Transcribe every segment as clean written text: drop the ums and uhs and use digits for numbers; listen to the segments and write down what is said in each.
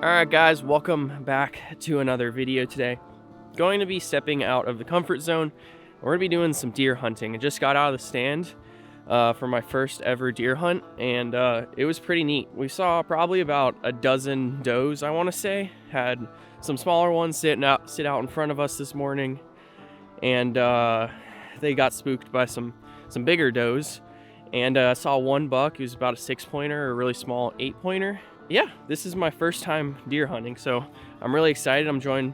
Alright guys, welcome back to another video today. Going to be stepping out of the comfort zone. We're going to be doing some deer hunting. I just got out of the stand for my first ever deer hunt, and it was pretty neat. We saw probably about a dozen does, I want to say. Had some smaller ones sit out in front of us this morning, and they got spooked by some bigger does. And I saw one buck who's about a 6-pointer, or a really small 8-pointer. Yeah, this is my first time deer hunting, so I'm really excited. I'm joined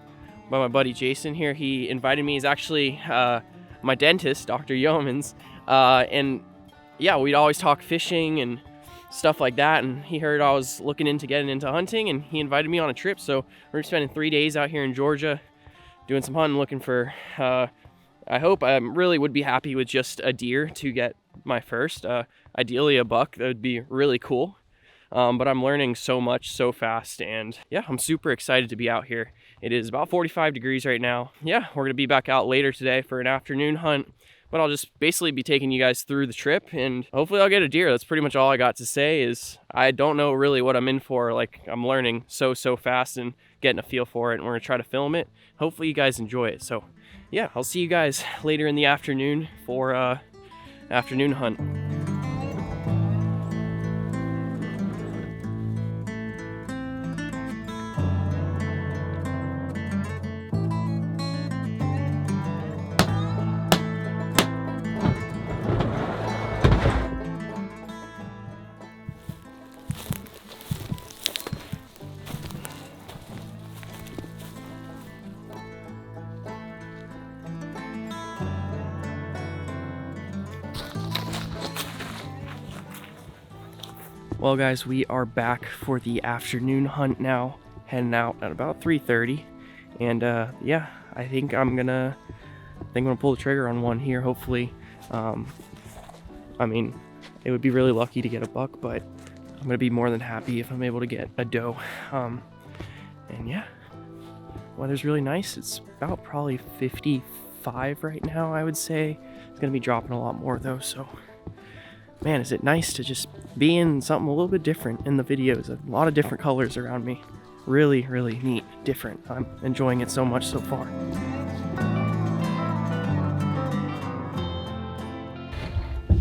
by my buddy Jason here. He invited me. He's actually my dentist, Dr. Yeomans, and yeah, we'd always talk fishing and stuff like that, and he heard I was looking into getting into hunting, and he invited me on a trip. So we're spending 3 days out here in Georgia doing some hunting, looking for I hope I really would be happy with just a deer to get my first, ideally a buck. That would be really cool. But I'm learning so much so fast, and yeah, I'm super excited to be out here. It is about 45 degrees right now. Yeah, we're gonna be back out later today for an afternoon hunt, but I'll just basically be taking you guys through the trip, and hopefully I'll get a deer. That's pretty much all I got to say. Is I don't know really what I'm in for. Like, I'm learning so fast and getting a feel for it, and we're gonna try to film it. Hopefully you guys enjoy it. So yeah, I'll see you guys later in the afternoon for afternoon hunt. Well guys, we are back for the afternoon hunt now, heading out at about 3:30, and yeah, I think I'm gonna pull the trigger on one here, hopefully. I mean, it would be really lucky to get a buck, but I'm gonna be more than happy if I'm able to get a doe. And yeah, weather's really nice. It's about probably 55 right now, I would say. It's gonna be dropping a lot more though, so man, is it nice to just be in something a little bit different in the videos. A lot of different colors around me. Really neat, different. I'm enjoying it so much so far.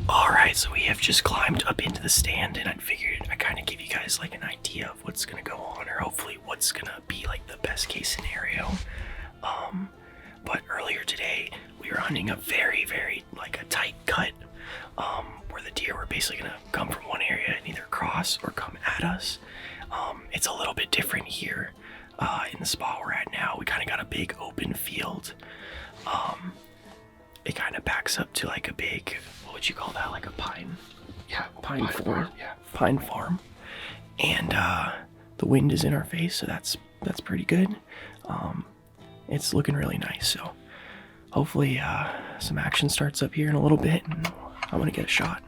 Alright, so we have just climbed up into the stand, and I figured I'd kind of give you guys like an idea of what's gonna go on, or hopefully what's gonna be like the best case scenario. But earlier today, we were hunting a very like a tight cut, where the deer were basically gonna come from one area and either cross or come at us. It's a little bit different here in the spot we're at now. We kind of got a big open field. It kind of backs up to like a big, what would you call that? Like a pine? Yeah, pine farm. Yeah, pine farm. And the wind is in our face, so that's pretty good. It's looking really nice. So hopefully some action starts up here in a little bit, and I'm gonna get a shot.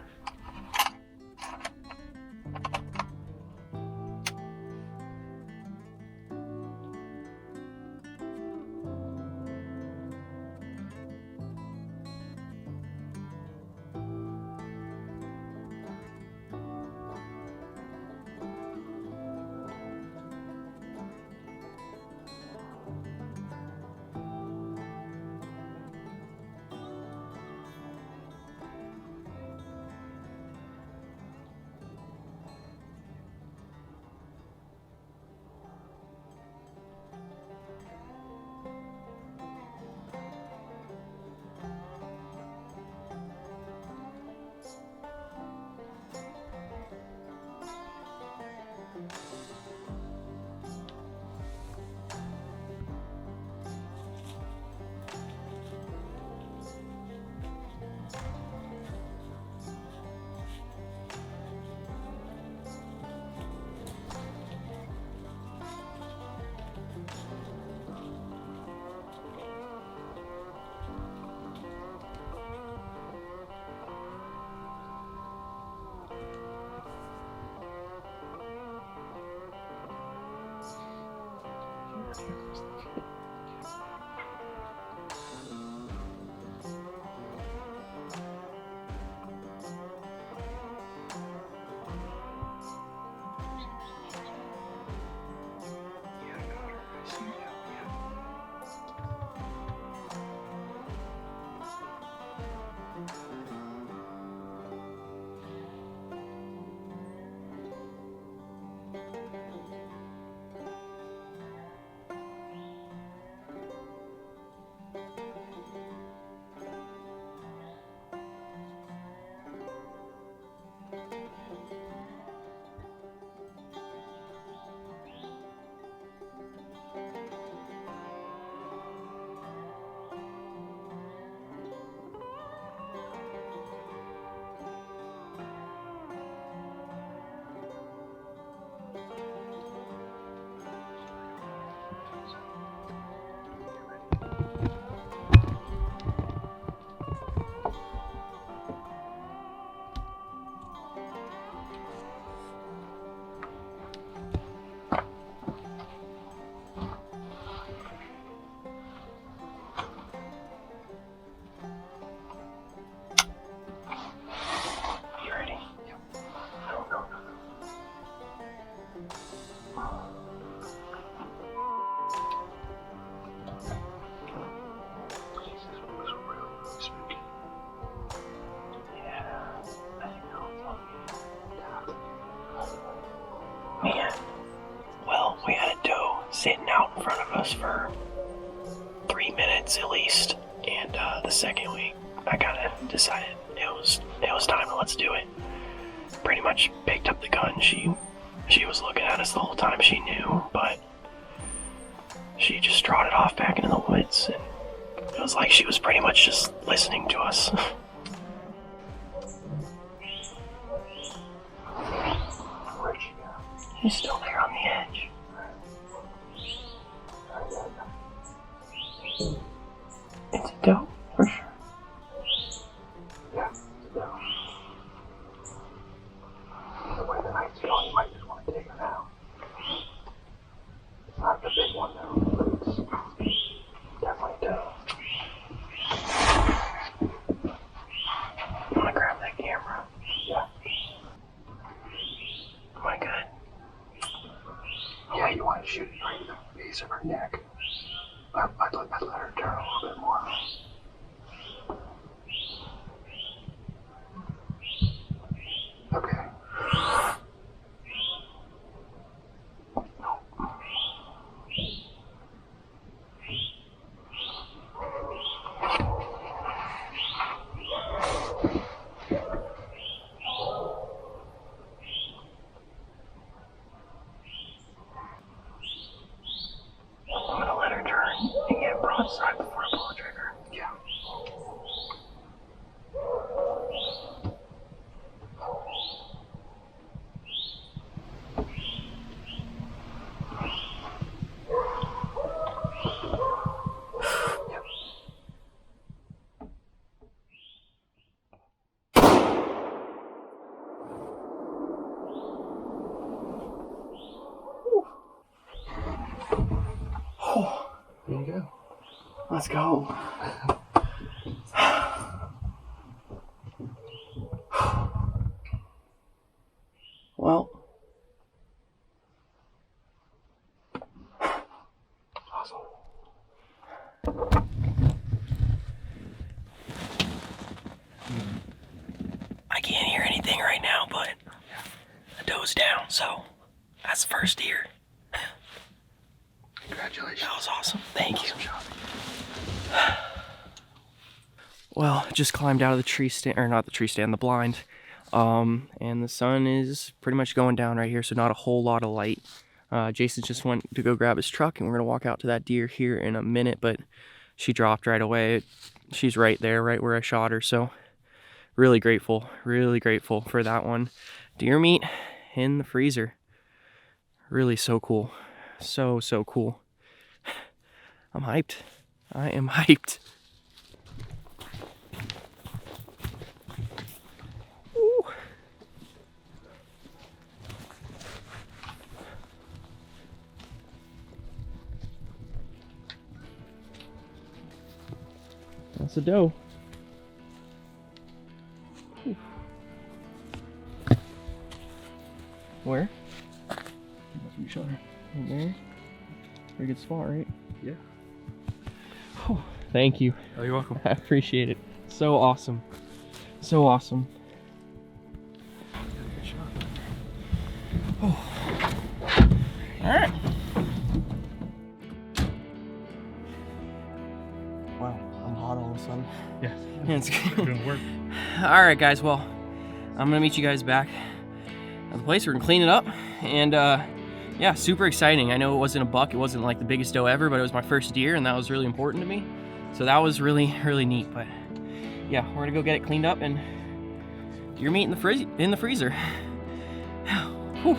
front of us for 3 minutes at least, and the second I kind of decided it was time to let's do it. Pretty much picked up the gun. She was looking at us the whole time. She knew, but she just trotted off back into the woods, and it was like she was pretty much just listening to us. Where'd she go? She's still there on the edge. It's a doe, for sure. Yeah, it's a doe. The way the night's going, you might just want to take her now. It's not the big one though, but it's definitely a doe. You want to grab that camera? Yeah. Am I good? Yeah, you want to shoot it right in the base of her neck. I'd let her turn a little bit more. Okay. I'm gonna let her turn and get broadside before I pull the trigger. Yeah. Oh, There you go. let's go. Well, Awesome. I can't hear anything right now, but the doe's down, so that's the first deer. Congratulations. That was awesome. Thank you. Awesome job. Well, just climbed out of the tree stand, or not the tree stand, the blind. And the sun is pretty much going down right here, so not a whole lot of light. Jason just went to go grab his truck, and we're gonna walk out to that deer here in a minute, but she dropped right away. She's right there, right where I shot her, so really grateful for that one. Deer meat in the freezer. Really so cool. So cool. I'm hyped. I am hyped. Ooh. That's a doe. Ooh. Where? You shot her. Right there. Pretty good spot, right? Yeah. Oh, thank you. Oh, you're welcome. I appreciate it. So awesome. So awesome. Good shot. Oh. All right. Wow, I'm hot all of a sudden. Yeah, It's it's gonna work. all right, guys. Well, I'm gonna meet you guys back at the place. We're gonna clean it up, and yeah, super exciting. I know it wasn't a buck. It wasn't like the biggest doe ever, but it was my first deer, and that was really important to me. So that was really neat. But yeah, we're gonna go get it cleaned up and deer meat in the freezer. Whew.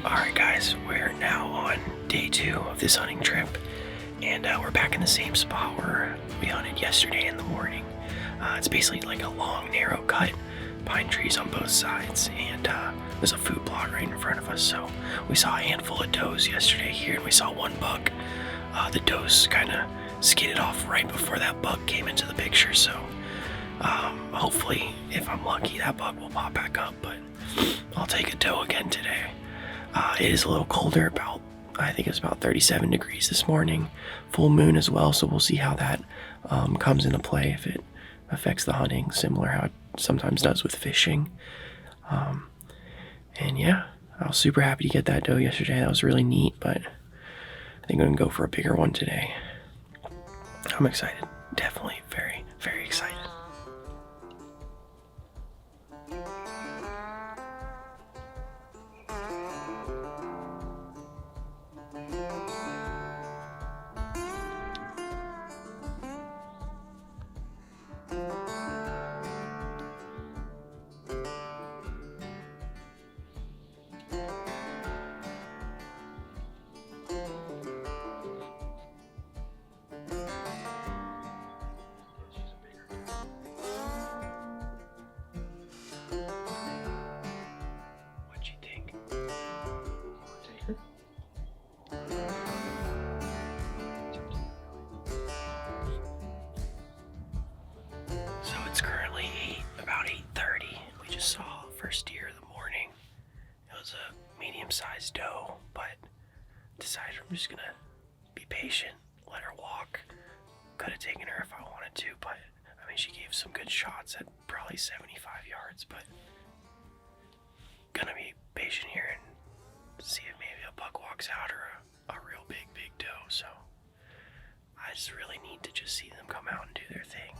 Alright guys, we're now on day 2 of this hunting trip, and we're back in the same spot where we hunted yesterday in the morning. It's basically like a long, narrow cut, pine trees on both sides, and there's a food plot right in front of us, so we saw a handful of does yesterday here, and we saw one buck. The does kind of skidded off right before that buck came into the picture, so Hopefully, if I'm lucky, that buck will pop back up, but I'll take a doe again today. It is a little colder, I think it's about 37 degrees this morning. Full moon as well, so we'll see how that comes into play, if it affects the hunting, similar how it sometimes does with fishing. And yeah, I was super happy to get that doe yesterday. That was really neat, but I think I'm gonna go for a bigger one today. I'm excited. Definitely very, very excited. So it's currently about 8:30. We just saw first deer of the morning. It was a medium-sized doe, but decided I'm just gonna be patient, let her walk. Could have taken her if I wanted to, but I mean, she gave some good shots at probably 75 yards, but gonna be patient here and see if maybe a buck walks out or a real big doe. So I just really need to just see them come out and do their thing.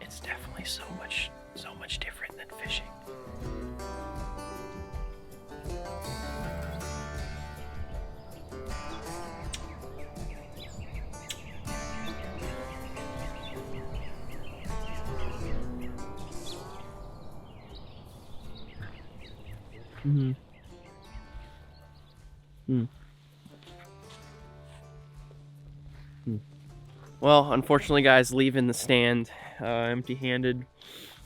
It's definitely so much different than fishing. Well, unfortunately, guys, leaving the stand empty-handed,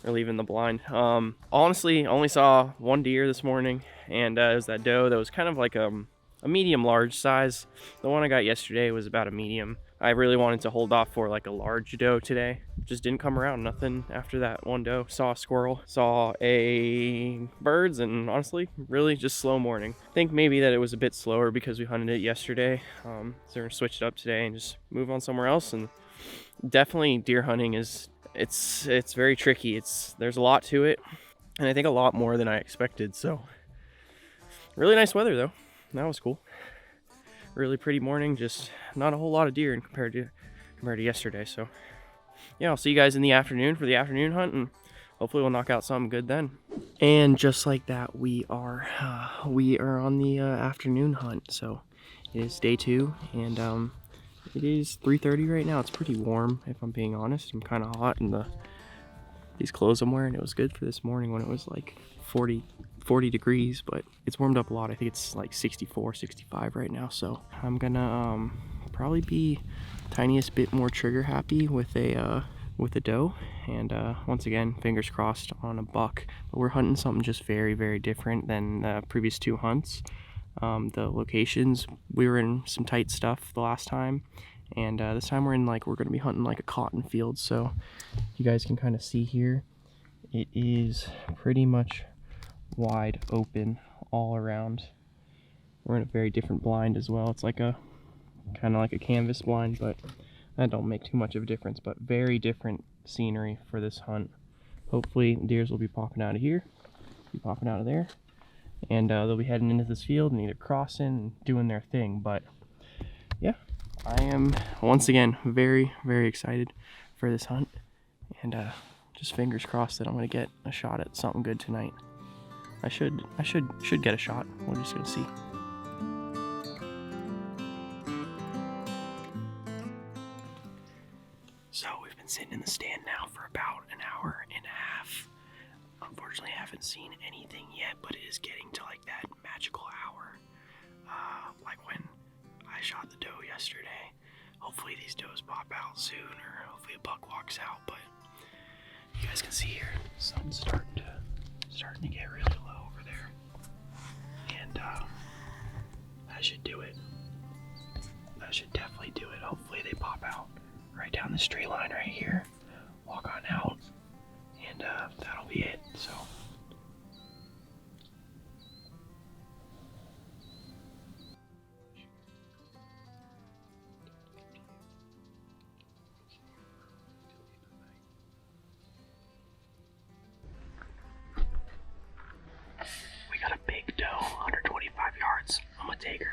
or leaving the blind. Honestly, only saw one deer this morning, and it was that doe that was kind of like a medium-large size. The one I got yesterday was about a medium. I really wanted to hold off for like a large doe today. Just didn't come around. Nothing after that one doe. Saw a squirrel, saw a birds, and honestly, really just slow morning. I think maybe that it was a bit slower because we hunted it yesterday. So we're gonna switch it up today and just move on somewhere else. And definitely deer hunting it's very tricky. There's a lot to it, and I think a lot more than I expected. So really nice weather though. That was cool. Really pretty morning, just not a whole lot of deer compared to yesterday. So yeah, I'll see you guys in the afternoon for the afternoon hunt, and hopefully we'll knock out something good then. And just like that, we are on the afternoon hunt. So it is day 2, and it is 3:30 right now. It's pretty warm, if I'm being honest. I'm kind of hot in these clothes I'm wearing. It was good for this morning when it was like 40 degrees, but it's warmed up a lot. I think it's like 64, 65 right now. So I'm gonna probably be tiniest bit more trigger happy with a doe, and once again, fingers crossed on a buck. But we're hunting something just very, very different than the previous 2 hunts. The locations, we were in some tight stuff the last time, and this time we're gonna be hunting like a cotton field. So you guys can kind of see here, it is pretty much wide open all around. We're in a very different blind as well. It's like a kind of like a canvas blind, but that don't make too much of a difference. But very different scenery for this hunt. Hopefully deers will be popping out of here, be popping out of there, and they'll be heading into this field and either crossing and doing their thing. But yeah, I am once again very, very excited for this hunt, and just fingers crossed that I'm gonna get a shot at something good tonight. I should get a shot. We're just gonna see. So we've been sitting in the stand now for about an hour and a half. Unfortunately, I haven't seen anything yet, but it is getting to like that magical hour, like when I shot the doe yesterday. Hopefully these does pop out soon, or hopefully a buck walks out. But you guys can see here, the sun's starting to get really low over there, and that should do it. That should definitely do it. Hopefully they pop out right down the straight line right here, walk on out, and that'll be it. So. We got a big doe, 125 yards. I'm gonna take her.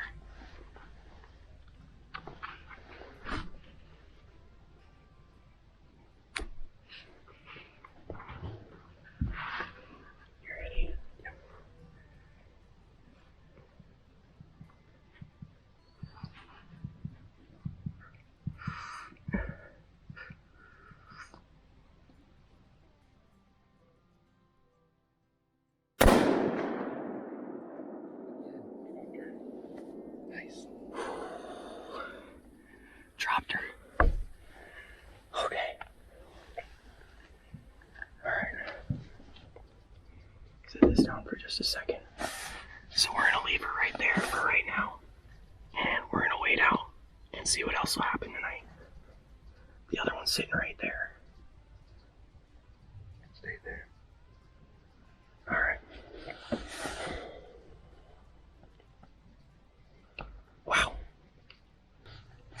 Nice. Dropped her. Okay. Alright. Set this down for just a second. So we're gonna leave her right there for right now. And we're gonna wait out and see what else will happen tonight. The other one's sitting right there. Stay there. Alright. Wow.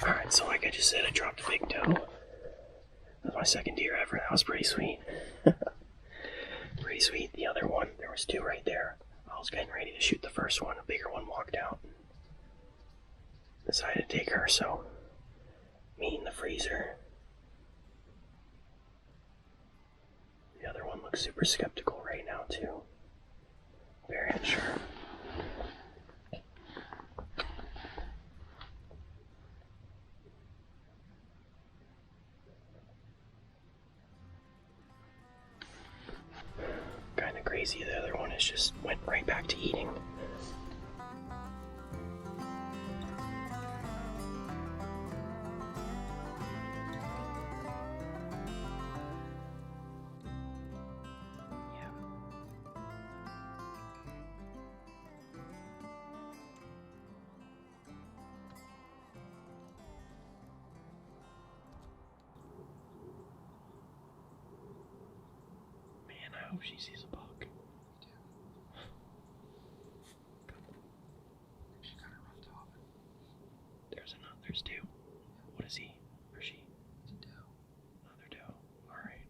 Alright, so like I just said, I dropped a big doe. That was my second deer ever. That was pretty sweet. Pretty sweet. The other one, there was two right there. I was getting ready to shoot the first one. A bigger one walked out. Decided to take her, so me in the freezer. The other one looks super skeptical right now too. Very unsure. Kinda crazy, the other one is just went right back to eating. I hope she sees a buck. She kind of roughed off. There's two. What is he? Or she? It's a doe. Another doe. Alright.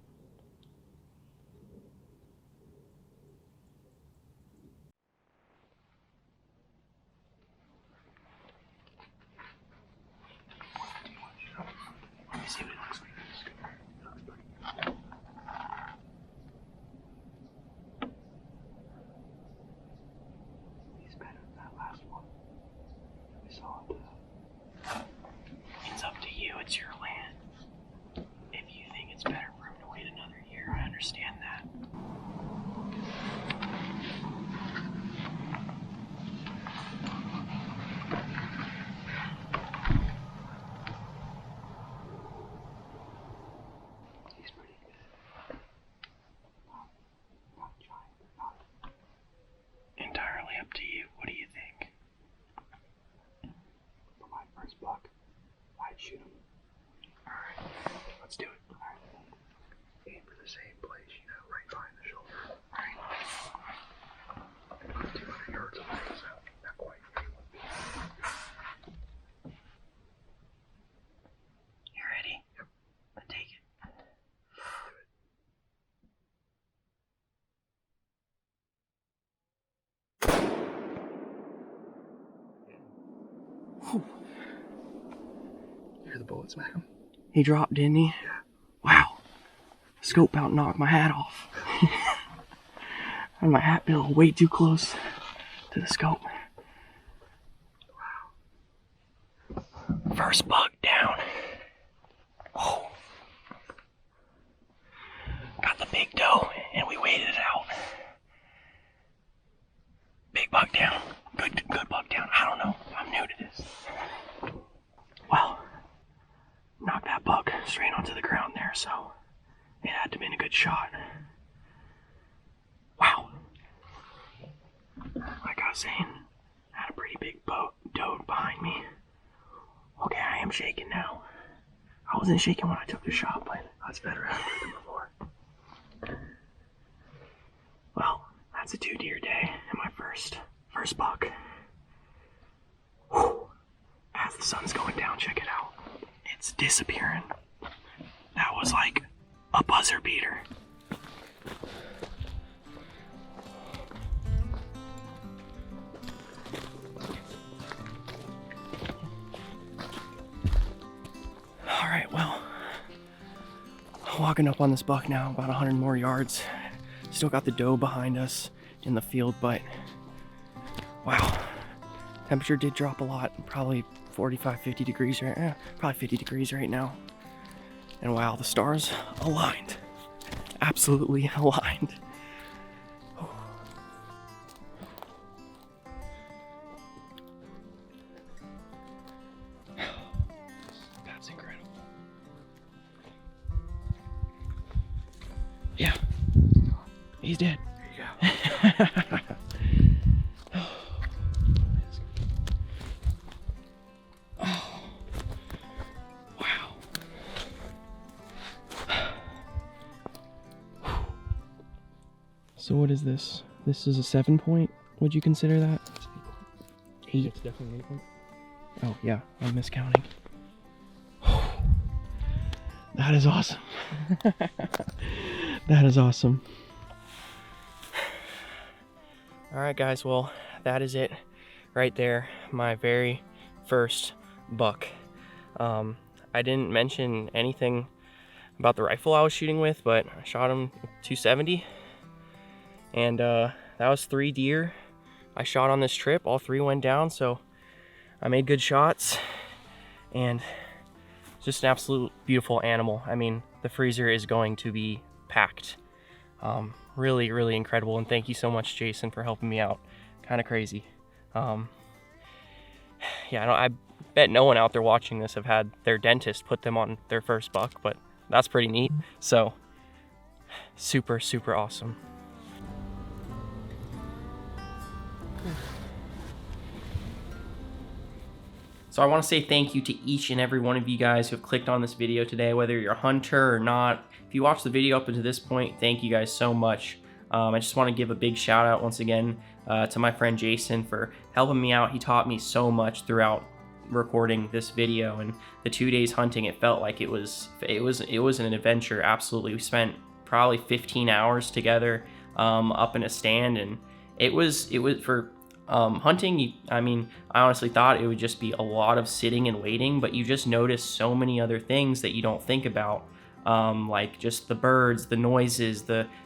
Let me see what it looks like. He's better than that last one. We saw it. It's up to you. It's your land. If you think it's better for him to wait another year, I understand that. He's pretty good. Not giant, not. Entirely up to you. What do you think? For my first buck, I'd shoot him. Alright. Let's do it. Alright. Aim for the same place, you know, right behind the shoulder. Alright. About 200 yards away, so not quite. You ready? Yep. Then take it. You hear the bullet smack him? He dropped, didn't he? Yeah. Wow. The scope about knocked my hat off. And my hat bill way too close to the scope. Wow. First buck down. Oh. Got the big doe, and we waited it out. Big buck down. Good buck down. I don't know. I'm new to this. Well, knocked that buck straight onto the ground there, so it had to have been a good shot. Wow. Like I was saying, had a pretty big doe behind me. Okay, I am shaking now. I wasn't shaking when I took the shot, but that's better after than before. That's a 2 deer day and my first buck. Whew. As the sun's going down, check it out. It's disappearing. That was like a buzzer beater. All right, well, walking up on this buck now, about 100 more yards. Still got the doe behind us in the field, but wow, temperature did drop a lot, probably 45, 50 degrees right, probably 50 degrees right now. And wow, the stars aligned, absolutely aligned. That's incredible. Yeah, he's dead. There you go. So what is this? This is a 7 point? Would you consider that? 8. It's definitely 8 point. Oh yeah, I'm miscounting. That is awesome. That is awesome. All right, guys. Well, that is it right there. My very first buck. I didn't mention anything about the rifle I was shooting with, but I shot him 270. And that was 3 deer I shot on this trip. All 3 went down, so I made good shots. And just an absolute beautiful animal. I mean, the freezer is going to be packed. Really, really incredible. And thank you so much, Jason, for helping me out. Kind of crazy. Yeah, I bet no one out there watching this have had their dentist put them on their first buck, but that's pretty neat. So super, super awesome. So I want to say thank you to each and every one of you guys who have clicked on this video today, whether you're a hunter or not. If you watched the video up until this point, thank you guys so much. I just want to give a big shout out once again to my friend Jason for helping me out. He taught me so much throughout recording this video, and the 2 days hunting, it felt like it was an adventure. Absolutely. We spent probably 15 hours together up in a stand, and it was for hunting. I mean, I honestly thought it would just be a lot of sitting and waiting, but you just notice so many other things that you don't think about, like just the birds, the noises,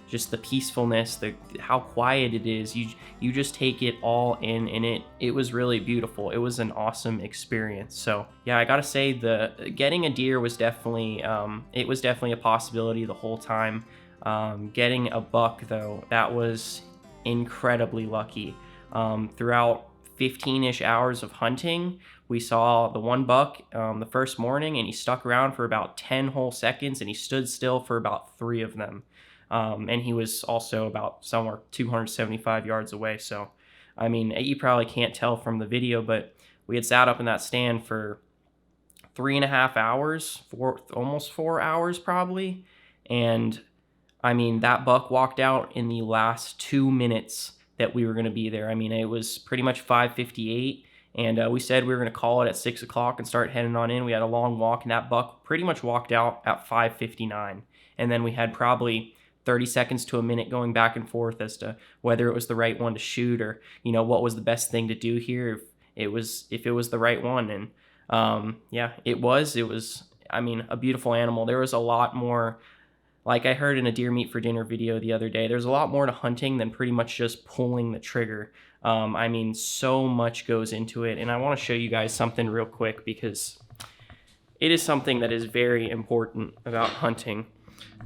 just the peacefulness, how quiet it is. You just take it all in, and it was really beautiful. It was an awesome experience. So yeah, I gotta say, getting a deer was definitely a possibility the whole time. Getting a buck though, that was incredibly lucky. Throughout 15-ish hours of hunting, we saw the one buck the first morning, and he stuck around for about 10 whole seconds, and he stood still for about 3 of them. And he was also about somewhere 275 yards away. So, I mean, you probably can't tell from the video, but we had sat up in that stand for 3.5 hours, almost 4 hours probably. And I mean, that buck walked out in the last 2 minutes that we were going to be there. I mean, it was pretty much 5:58, and we said we were going to call it at 6 o'clock and start heading on in. We had a long walk, and that buck pretty much walked out at 5:59. And then we had probably 30 seconds to a minute going back and forth as to whether it was the right one to shoot, or, you know, what was the best thing to do here if it was the right one. And yeah, it was, I mean, a beautiful animal. There was a lot more. Like I heard in a deer meat for dinner video the other day, there's a lot more to hunting than pretty much just pulling the trigger. I mean, so much goes into it, and I want to show you guys something real quick because it is something that is very important about hunting.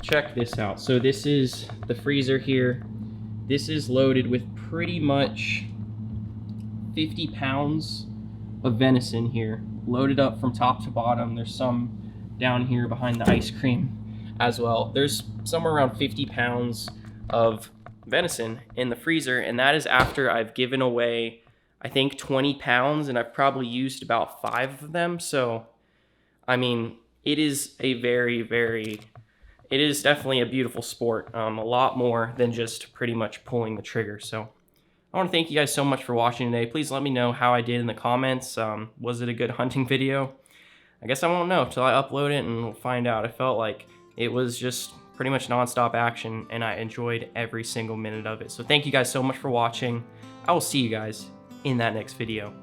Check this out. So this is the freezer here. This is loaded with pretty much 50 pounds of venison here, loaded up from top to bottom. There's some down here behind the ice cream as well. There's somewhere around 50 pounds of venison in the freezer, and that is after I've given away, I think, 20 pounds, and I've probably used about 5 of them. So, I mean, it is a very, very it is definitely a beautiful sport, a lot more than just pretty much pulling the trigger. So I want to thank you guys so much for watching today. Please let me know how I did in the comments. Was it a good hunting video? I guess I won't know till I upload it and we'll find out. I felt like it was just pretty much nonstop action and I enjoyed every single minute of it. So thank you guys so much for watching. I will see you guys in that next video.